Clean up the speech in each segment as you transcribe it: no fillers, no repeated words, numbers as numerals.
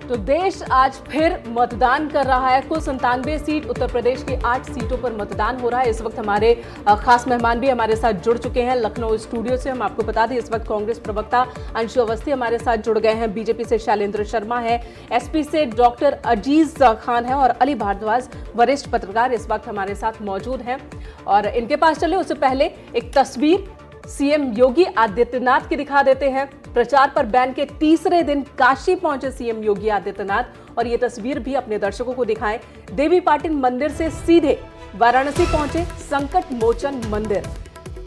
तो देश आज फिर मतदान कर रहा है। कुल 97 सीट, उत्तर प्रदेश की 8 सीटों पर मतदान हो रहा है। इस वक्त हमारे खास मेहमान भी हमारे साथ जुड़ चुके हैं लखनऊ स्टूडियो से। हम आपको बता दें इस वक्त कांग्रेस प्रवक्ता अंशु अवस्थी हमारे साथ जुड़ गए हैं, बीजेपी से शैलेंद्र शर्मा है, एसपी से डॉक्टर अजीज खान है और अली भारद्वाज वरिष्ठ पत्रकार इस वक्त हमारे साथ मौजूद हैं। और इनके पास चले उससे पहले एक तस्वीर सीएम योगी आदित्यनाथ की दिखा देते हैं। प्रचार पर बैन के तीसरे दिन काशी पहुंचे सीएम योगी आदित्यनाथ और ये तस्वीर भी अपने दर्शकों को दिखाएं। देवी पाटन मंदिर से सीधे वाराणसी पहुंचे संकट मोचन मंदिर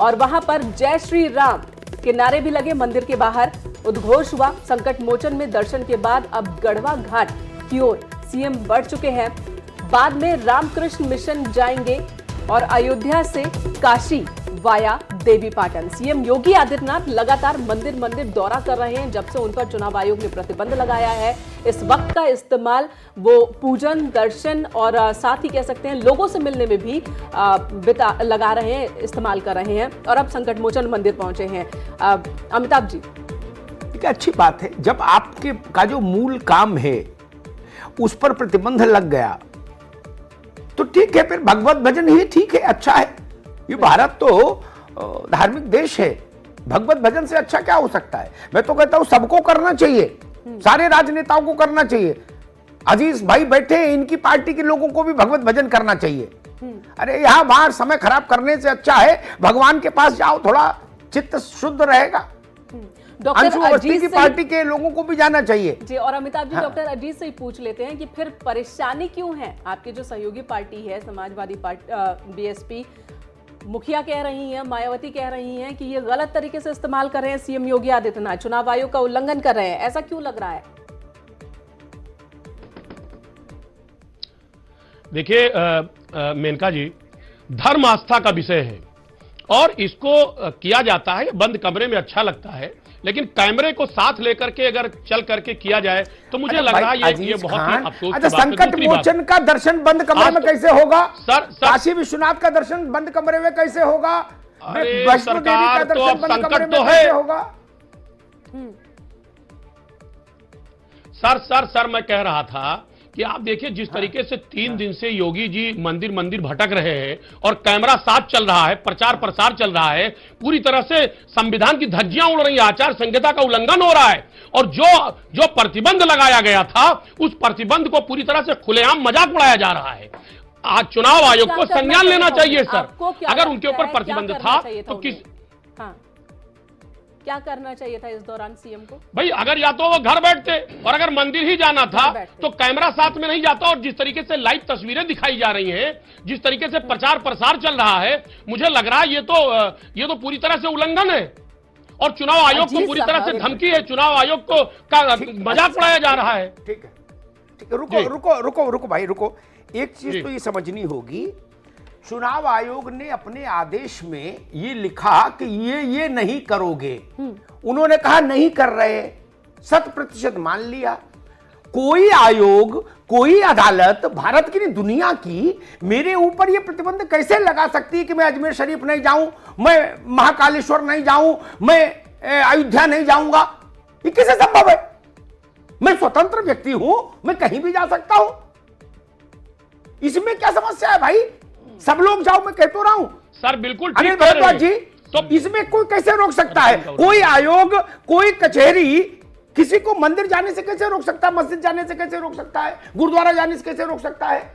और वहां पर जय श्री राम के नारे भी लगे। मंदिर के बाहर उद्घोष हुआ। संकट मोचन में दर्शन के बाद अब गढ़वा घाट की ओर सीएम बढ़ चुके हैं। बाद में रामकृष्ण मिशन जाएंगे और अयोध्या से काशी वाया देवी पाटन। सीएम योगी आदित्यनाथ लगातार मंदिर मंदिर दौरा कर रहे हैं जब से उन पर चुनाव आयोग ने प्रतिबंध लगाया है। इस वक्त का इस्तेमाल वो पूजन, दर्शन और साथ ही कह सकते हैं लोगों से मिलने में भी लगा रहे हैं, इस्तेमाल कर रहे हैं और अब संकट मोचन मंदिर पहुंचे हैं। अमिताभ जी, ठीक है, अच्छी बात है। जब आपके का जो मूल काम है उस पर प्रतिबंध लग गया तो ठीक है, फिर भगवत भजन ही ठीक है, अच्छा है। ये भारत तो धार्मिक देश है, भगवत भजन से अच्छा क्या हो सकता है। मैं तो कहता हूं सबको करना चाहिए, सारे राजनेताओं को करना चाहिए। अजीज भाई बैठे हैं, इनकी पार्टी के लोगों को भी भगवत भजन करना चाहिए। अरे यहां बाहर समय खराब करने से अच्छा है भगवान के पास जाओ, थोड़ा चित्त शुद्ध रहेगा। डॉक्टर अजीज की पार्टी के लोगों को भी जाना चाहिए जी। और अमिताभ जी, हाँ। डॉक्टर अजीज से ही पूछ लेते हैं कि फिर परेशानी क्यों है। आपकी जो सहयोगी पार्टी है समाजवादी पार्टी बीएसपी, मुखिया कह रही हैं, मायावती कह रही हैं कि ये गलत तरीके से इस्तेमाल कर रहे हैं सीएम योगी आदित्यनाथ, चुनाव आयोग का उल्लंघन कर रहे हैं। ऐसा क्यों लग रहा है? देखिए मेनका जी, धर्म आस्था का विषय है और इसको किया जाता है बंद कमरे में, अच्छा लगता है, लेकिन कैमरे को साथ लेकर के अगर चल करके किया जाए तो मुझे लग रहा है ये बहुत ही अफसोस की बात है। संकट मोचन का दर्शन बंद कमरे में कैसे होगा? सर काशी विश्वनाथ का दर्शन बंद कमरे में कैसे होगा? वैष्णो देवी का तो दर्शन बंद कमरे में तो कैसे होगा? सर मैं कह रहा था कि आप देखिए जिस तरीके से 3 दिन से योगी जी मंदिर मंदिर भटक रहे हैं और कैमरा साथ चल रहा है, प्रचार प्रसार चल रहा है, पूरी तरह से संविधान की धज्जियां उड़ रही है, आचार संहिता का उल्लंघन हो रहा है और जो प्रतिबंध लगाया गया था उस प्रतिबंध को पूरी तरह से खुलेआम मजाक उड़ाया जा रहा है। आज चुनाव आयोग को संज्ञान लेना चाहिए सर। अगर उनके ऊपर प्रतिबंध था तो किस क्या करना चाहिए था इस दौरान सीएम को? भाई अगर या तो वो घर बैठते और अगर मंदिर ही जाना था तो कैमरा साथ में नहीं जाता। और जिस तरीके से लाइव तस्वीरें दिखाई जा रही हैं, जिस तरीके से प्रचार प्रसार चल रहा है, मुझे लग रहा है ये तो पूरी तरह से उल्लंघन है और चुनाव आयोग को पूरी तरह से धमकी है, चुनाव आयोग को का मजाक उड़ाया जा रहा है। ठीक है, रुको भाई, रुको। एक चीज तो ये समझनी होगी, चुनाव आयोग ने अपने आदेश में ये लिखा कि ये नहीं करोगे। उन्होंने कहा नहीं कर रहे, 100% मान लिया। कोई आयोग, कोई अदालत भारत की नहीं दुनिया की मेरे ऊपर ये प्रतिबंध कैसे लगा सकती है कि मैं अजमेर शरीफ नहीं जाऊं, मैं महाकालेश्वर नहीं जाऊं, मैं अयोध्या नहीं जाऊंगा? ये कैसे संभव है? मैं स्वतंत्र व्यक्ति हूं, मैं कहीं भी जा सकता हूं। इसमें क्या समस्या है भाई? सब लोग जाओ, मैं कह तो रहा हूं सर। बिल्कुल अनिल भारद्वाज जी, तो इसमें कोई कैसे रोक सकता है? कोई आयोग, कोई कचहरी किसी को मंदिर जाने से कैसे रोक सकता है? मस्जिद जाने से कैसे रोक सकता है? गुरुद्वारा जाने से कैसे रोक सकता है?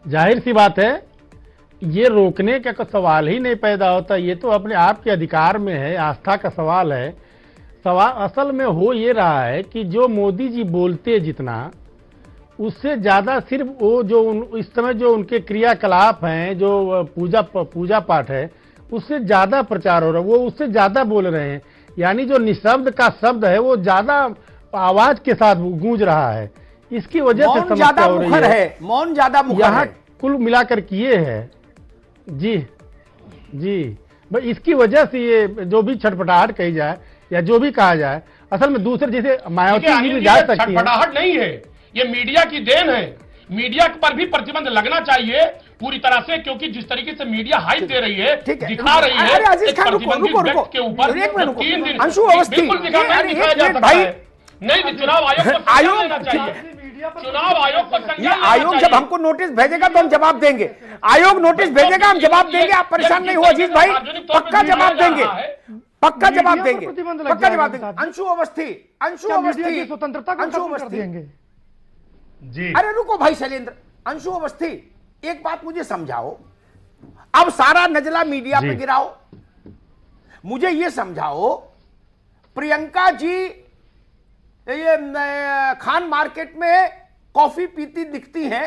जाहिर सी बात है, ये रोकने का सवाल ही नहीं पैदा होता। ये तो अपने आप के अधिकार में है, आस्था का सवाल है। सवाल असल में हो ये रहा है कि जो मोदी जी बोलते जितना, उससे ज्यादा सिर्फ वो जो इस समय जो उनके क्रियाकलाप हैं, जो पूजा पाठ है, उससे ज्यादा प्रचार हो रहा है। वो उससे ज्यादा बोल रहे हैं, यानी जो निशब्द का शब्द है वो ज्यादा आवाज के साथ गूंज रहा है। इसकी वजह से समस्या हो रही है। मौन ज्यादा मुखर यहाँ है। कुल मिलाकर किए है जी। भाई इसकी वजह से ये जो भी छटपटाहट कही जाए या जो भी कहा जाए, असल में दूसरे जैसे मायावती जी भी जा सकती है। छटपटाहट नहीं है, ये मीडिया की देन है। मीडिया पर भी प्रतिबंध लगना चाहिए। पूरी तरह से, क्योंकि जिस तरीके से मीडिया हाइप दे रही है, ठीक है, दिखा रही है अरे अजीज एक खान, रुको, प्रतिबंधित रुको, व्यक्ति के ऊपर एक मिनट रुको। 3 दिन अंशु अवस्थी, बिल्कुल दिखाया अरे जा एक सकता मिनट भाई, है। नहीं, चुनाव आयोग को संज्ञान आयोग- लेना चाहिए, चुनाव आयोग को ये संज्ञान लेना आयोग जब चाहिए। हमको नोटिस भेजेगा तो हम जवाब देंगे। आयोग नोटिस भेजेगा, हम जवाब देंगे। आप परेशान नहीं हो अजीज भाई, पक्का जवाब देंगे, पक्का जवाब मीडिया देंगे, पर प्रतिबंध लग पक्का जाएगा जवाब देंगे। साहब। अंशु अवस्थी, अंशु क्या मीडिया अवस्थी, की स्वतंत्रता को अंशु खत्म कर अवस्थी, देंगे? जी अरे रुको भाई शैलेंद्र, अंशु अवस्थी, एक बात मुझे समझाओ। अब सारा नजला मीडिया पे जी। गिराओ। मुझे ये समझाओ, प्रियंका जी ये खान मार्केट में कॉफी पीती दिखती हैं,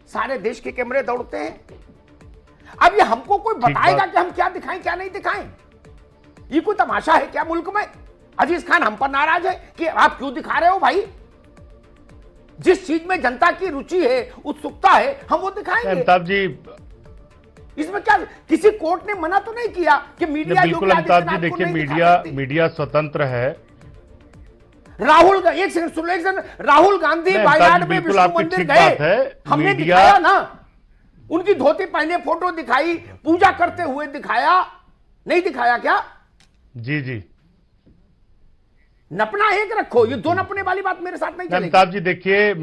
सारे देश के कैमरे दौड़ते हैं। अब ये हमको कोई बताएगा कि हम क्या दिखाएं क्या नहीं दिखाएं? ये कोई तमाशा है क्या मुल्क में? अजीज खान हम पर नाराज है कि आप क्यों दिखा रहे हो भाई? जिस चीज में जनता की रुचि है, उत्सुकता है, हम वो दिखाएंगे। अमिताभ जी, इसमें क्या, किसी कोर्ट ने मना तो नहीं किया कि मीडिया बिल्कुल योगी अमिताभ जी, आदित्यनाथ को देखिए नहीं दिखा मीडिया सकती। मीडिया स्वतंत्र है। राहुल का एक सेकंड सुनो, एक सेकंड। राहुल गांधी नहीं, वायनाड अमिताभ जी, में बिल्कुल विष्णु आपकी मंदिर ठीक बात गए, है। हमने मीडिया- दिखाया ना, उनकी धोती पहने फोटो दिखाई, पूजा करते हुए दिखाया, नहीं दिखाया क्या? जी जी, नपना एक रखो, ये दो नपने वाली बात मेरे साथ नहीं चलेगी। अमिताभ जी देखिए,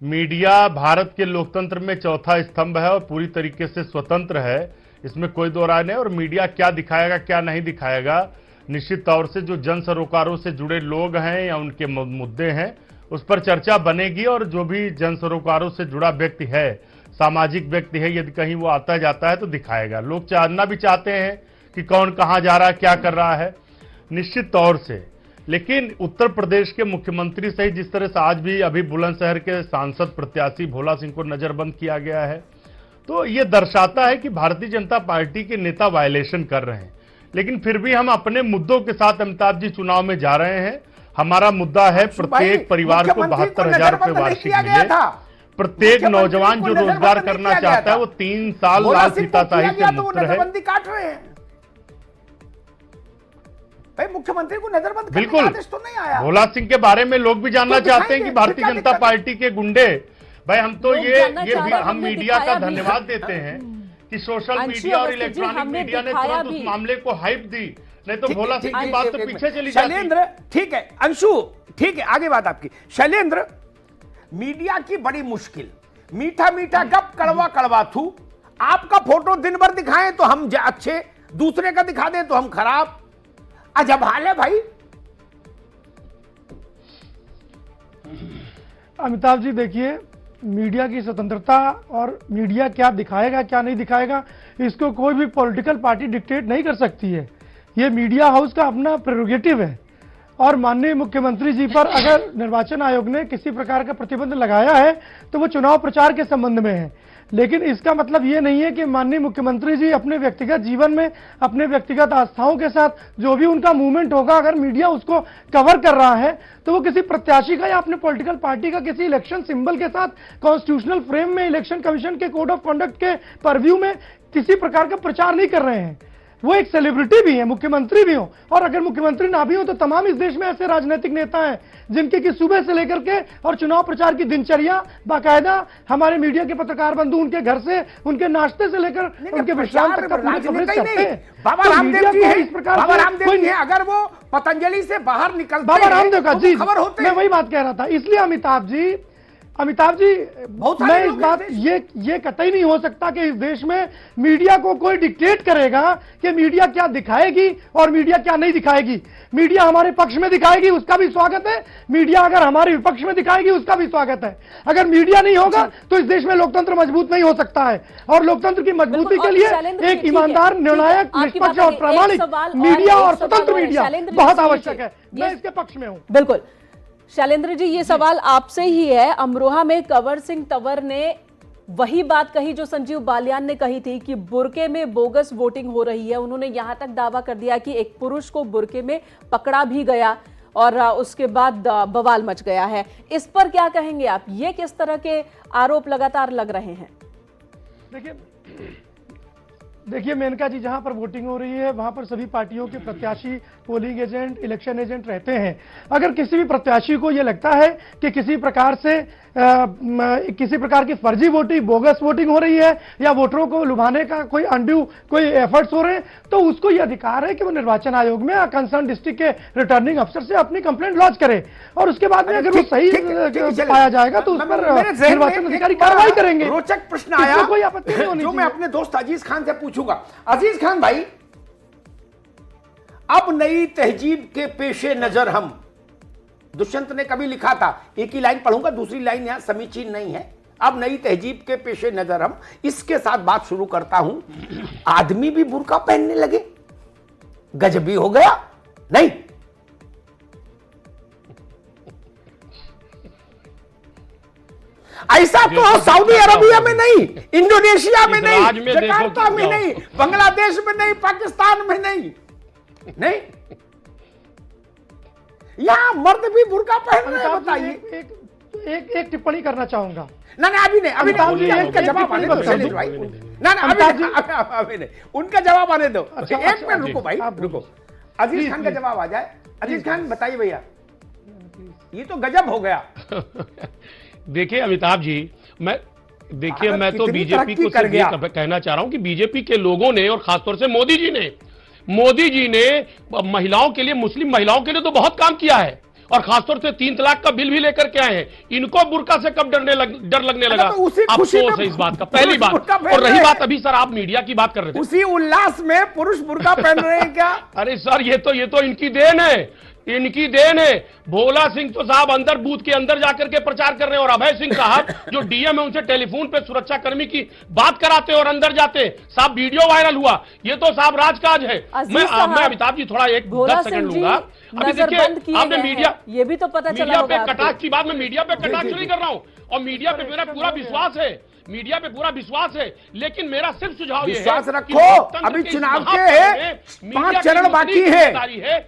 मीडिया भारत के लोकतंत्र में चौथा स्तंभ है और पूरी तरीके से स्वतंत्र है, इसमें कोई दो राय नहीं। और मीडिया क्या दिखाएगा क्या नहीं दिखाएगा, निश्चित तौर से जो जन सरोकारों से जुड़े लोग हैं या उनके मुद्दे हैं उस पर चर्चा बनेगी। और जो भी जन सरोकारों से जुड़ा व्यक्ति है, सामाजिक व्यक्ति है, यदि कहीं वो आता जाता है तो दिखाएगा। लोग जानना भी चाहते हैं कि कौन कहां जा रहा है, क्या कर रहा है, निश्चित तौर से। लेकिन उत्तर प्रदेश के मुख्यमंत्री सहित जिस तरह से आज भी अभी बुलंदशहर के सांसद प्रत्याशी भोला सिंह को नजरबंद किया गया है, तो ये दर्शाता है कि भारतीय जनता पार्टी के नेता वायलेशन कर रहे हैं। लेकिन फिर भी हम अपने मुद्दों के साथ अमिताभ जी चुनाव में जा रहे हैं। हमारा मुद्दा है प्रत्येक परिवार को 72,000 रुपए वार्षिक मिले, प्रत्येक नौजवान जो रोजगार करना चाहता है वो 3 साल लाल फीताशाही से मुक्त रहे। नजरबंदी काट रहे हैं भाई, मुख्यमंत्री को नजरबंद करने बिल्कुल। का आदेश तो नहीं आया। भोला सिंह के बारे में लोग भी जानना तो चाहते हैं कि दिखाएंगे, भारतीय फिर क्या जनता दिक्कत है? पार्टी के गुंडे, भाई हम तो लोग ये जानना भी चाह रहे हैं, हम हमने मीडिया का दिखाया भी धन्यवाद देते हैं कि सोशल अंशु मीडिया और अवस्थी जी, इलेक्ट्रॉनिक हमने मीडिया ने दिखाया तुरंत उस भी। मामले को हाइप दी, नहीं तो ठीक- भोला ठीक- सिंह की ठीक- बात ठीक- तो ठीक- पीछे चली जाती। शैलेंद्र ठीक है, अंशु ठीक है, आगे बात आपकी। शैलेंद्र, मीडिया की बड़ी मुश्किल, मीठा मीठा गप कड़वा कड़वा थू। आपका फोटो दिन भर दिखाएं तो हम अच्छे, दूसरे का दिखा दें तो हम खराब। अजब हाल है भाई। अमिताभ जी देखिए, मीडिया की स्वतंत्रता और मीडिया क्या दिखाएगा क्या नहीं दिखाएगा, इसको कोई भी पॉलिटिकल पार्टी डिक्टेट नहीं कर सकती है। ये मीडिया हाउस का अपना प्रेरोगेटिव है। और माननीय मुख्यमंत्री जी पर अगर निर्वाचन आयोग ने किसी प्रकार का प्रतिबंध लगाया है तो वो चुनाव प्रचार के संबंध में है। लेकिन इसका मतलब ये नहीं है कि माननीय मुख्यमंत्री जी अपने व्यक्तिगत जीवन में, अपने व्यक्तिगत आस्थाओं के साथ जो भी उनका मूवमेंट होगा, अगर मीडिया उसको कवर कर रहा है तो वो किसी प्रत्याशी का या अपने पॉलिटिकल पार्टी का किसी इलेक्शन सिंबल के साथ कॉन्स्टिट्यूशनल फ्रेम में, इलेक्शन कमीशन के कोड ऑफ कंडक्ट के परव्यू में किसी प्रकार का प्रचार नहीं कर रहे हैं। वो एक सेलिब्रिटी भी है, मुख्यमंत्री भी हो, और अगर मुख्यमंत्री ना भी हो तो तमाम इस देश में ऐसे राजनीतिक नेता हैं जिनके की सुबह से लेकर के और चुनाव प्रचार की दिनचर्या बाकायदा हमारे मीडिया के पत्रकार बंधु उनके घर से, उनके नाश्ते से लेकर उनके विश्राम तक का पूरी कवरेज करते हैं। बाबा तो रामदेव मीडिया जी को है, इस प्रकार बाबा से रामदेव कोई- जी है, अगर वो पतंजलि से बाहर निकलते बाबा हैं, रामदेव का तो जी, खबर होते मैं हैं। वही बात कह रहा था। इसलिए अमिताभ जी बहुत सारे मैं इस लोग बात हैं देश ये कतई नहीं हो सकता कि इस देश में मीडिया को कोई डिक्टेट करेगा कि मीडिया क्या दिखाएगी और मीडिया क्या नहीं दिखाएगी। मीडिया हमारे पक्ष में दिखाएगी उसका भी स्वागत है, मीडिया अगर हमारे विपक्ष में दिखाएगी उसका भी स्वागत है। अगर मीडिया नहीं होगा तो इस देश में लोकतंत्र मजबूत नहीं हो सकता है। और लोकतंत्र की मजबूती के लिए एक ईमानदार, निर्णायक, निष्पक्ष और प्रामाणिक मीडिया और स्वतंत्र मीडिया बहुत आवश्यक है। मैं इसके पक्ष में हूं। बिल्कुल शैलेंद्र जी, ये सवाल आपसे ही है। अमरोहा में कंवर सिंह तंवर ने वही बात कही जो संजीव बालियान ने कही थी कि बुर्के में बोगस वोटिंग हो रही है। उन्होंने यहां तक दावा कर दिया कि एक पुरुष को बुर्के में पकड़ा भी गया और उसके बाद बवाल मच गया है। इस पर क्या कहेंगे आप? ये किस तरह के आरोप लगातार लग रहे हैं? देखिए, देखिए मेनका जी, जहां पर वोटिंग हो रही है वहां पर सभी पार्टियों के प्रत्याशी, पोलिंग एजेंट, इलेक्शन एजेंट रहते हैं। अगर किसी भी प्रत्याशी को यह लगता है कि किसी प्रकार की फर्जी वोटिंग, बोगस वोटिंग हो रही है या वोटरों को लुभाने का कोई अनड्यू कोई एफर्ट्स हो रहे हैं, तो उसको यह अधिकार है कि वो निर्वाचन आयोग में कंसर्न डिस्ट्रिक्ट के रिटर्निंग अफसर से अपनी कंप्लेंट लॉन्च करे और उसके बाद में अगर वो सही पाया जाएगा तो उस पर निर्वाचन अधिकारी कार्रवाई करेंगे। रोचक प्रश्न आया कोई आपत्ति नहीं होनी जो मैं अपने दोस्त अजीज खान से पूछूंगा। अजीज खान भाई, अब नई तहजीब के पेशे नजर हम, दुष्यंत ने कभी लिखा था, एक ही लाइन पढ़ूंगा, दूसरी लाइन यहां समीचीन नहीं है। अब नई तहजीब के पेशे नजर हम, इसके साथ बात शुरू करता हूं। आदमी भी बुर्का पहनने लगे, गजब भी हो गया नहीं? ऐसा तो सऊदी अरबिया में नहीं, इंडोनेशिया में नहीं, जकार्ता में नहीं, बांग्लादेश में नहीं, पाकिस्तान में नहीं, नहीं, यहां मर्द भी बुर्का पहन रहे हैं। बताइए। एक टिप्पणी करना चाहूंगा। ना अभी नहीं, उनका जवाब आने दो शैलेश भाई। ना अभी नहीं, उनका जवाब आने दो। एक मिनट रुको भाई, रुको, अजीज खान का जवाब आ जाए। अजीज खान बताइए भैया, ये तो गजब हो गया। देखिए अमिताभ जी, मैं तो बीजेपी को सिर्फ ये कहना चाह रहा हूं कि बीजेपी के लोगों ने और खासतौर से मोदी जी ने महिलाओं के लिए, मुस्लिम महिलाओं के लिए तो बहुत काम किया है और खासतौर से 3 तलाक का बिल भी लेकर के आए हैं। इनको बुर्का से कब डर लगने लगा? अफसोस है इस बात का। पहली बात। और रही बात, अभी सर आप मीडिया की बात कर रहे थे, उसी उल्लास में पुरुष बुर्का पहन रहे हैं क्या? अरे सर, ये तो इनकी देन है। भोला सिंह तो साहब अंदर बूथ के अंदर जाकर के प्रचार कर रहे हैं और अभय सिंह साहब जो डीएम है उनसे टेलीफोन पे सुरक्षाकर्मी की बात कराते और अंदर जाते। साहब वीडियो वायरल हुआ, ये तो साहब राजकाज है। मैं अमिताभ जी थोड़ा 10 सेकंड लूंगा। अभी देखिए, आपने मीडिया, ये भी तो पता चला मीडिया होगा पे कटाक्ष की बात, मैं मीडिया पे कटाक्ष नहीं कर रहा हूं और मीडिया पे मेरा पूरा विश्वास है, लेकिन मेरा सिर्फ सुझाव ये है, विश्वास रखो, अभी चुनाव के 5 चरण बाकी है।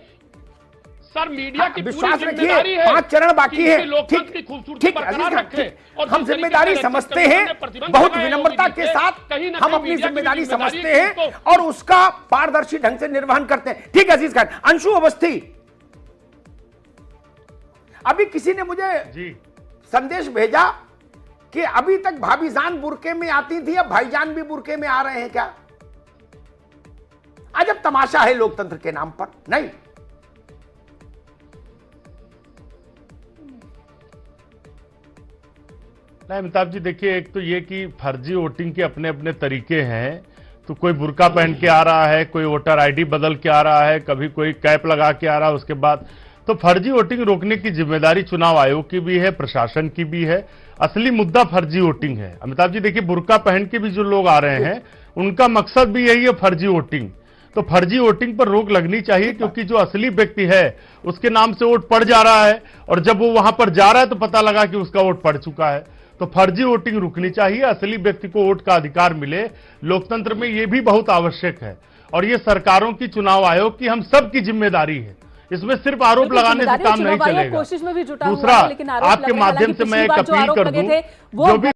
सर मीडिया की विश्वास रखिए, 5 चरण बाकी है। ठीक, हम जिम्मेदारी समझते हैं, बहुत विनम्रता के साथ हम अपनी जिम्मेदारी समझते हैं और उसका पारदर्शी ढंग से निर्वहन करते हैं। ठीक है अजीज खान। अंशु अवस्थी, अभी किसी ने मुझे संदेश भेजा कि अभी तक भाभीजान बुर्के में आती थी, अब भाईजान भी बुर्के में आ रहे हैं क्या? अजब तमाशा है लोकतंत्र के नाम पर, नहीं? नहीं अमिताभ जी, देखिए, एक तो ये कि फर्जी वोटिंग के अपने अपने तरीके हैं। तो कोई बुर्का पहन के आ रहा है, कोई वोटर आईडी बदल के आ रहा है, कभी कोई कैप लगा के आ रहा है। उसके बाद तो फर्जी वोटिंग रोकने की जिम्मेदारी चुनाव आयोग की भी है, प्रशासन की भी है। असली मुद्दा फर्जी वोटिंग है। अमिताभ जी देखिए, बुर्का पहन के भी जो लोग आ रहे हैं उनका मकसद भी यही है, फर्जी वोटिंग। तो फर्जी वोटिंग पर रोक लगनी चाहिए, क्योंकि जो असली व्यक्ति है उसके नाम से वोट पड़ जा रहा है और जब वो वहां पर जा रहा है तो पता लगा कि उसका वोट पड़ चुका है। तो फर्जी वोटिंग रुकनी चाहिए, असली व्यक्ति को वोट का अधिकार मिले। लोकतंत्र में यह भी बहुत आवश्यक है और ये सरकारों की, चुनाव आयोग की, हम सब की जिम्मेदारी है। इसमें सिर्फ आरोप लगाने से काम नहीं चलेगा। कोशिश में भी जुटा दूसरा, आपके माध्यम से मैं एक अपील कर दूं, जो भी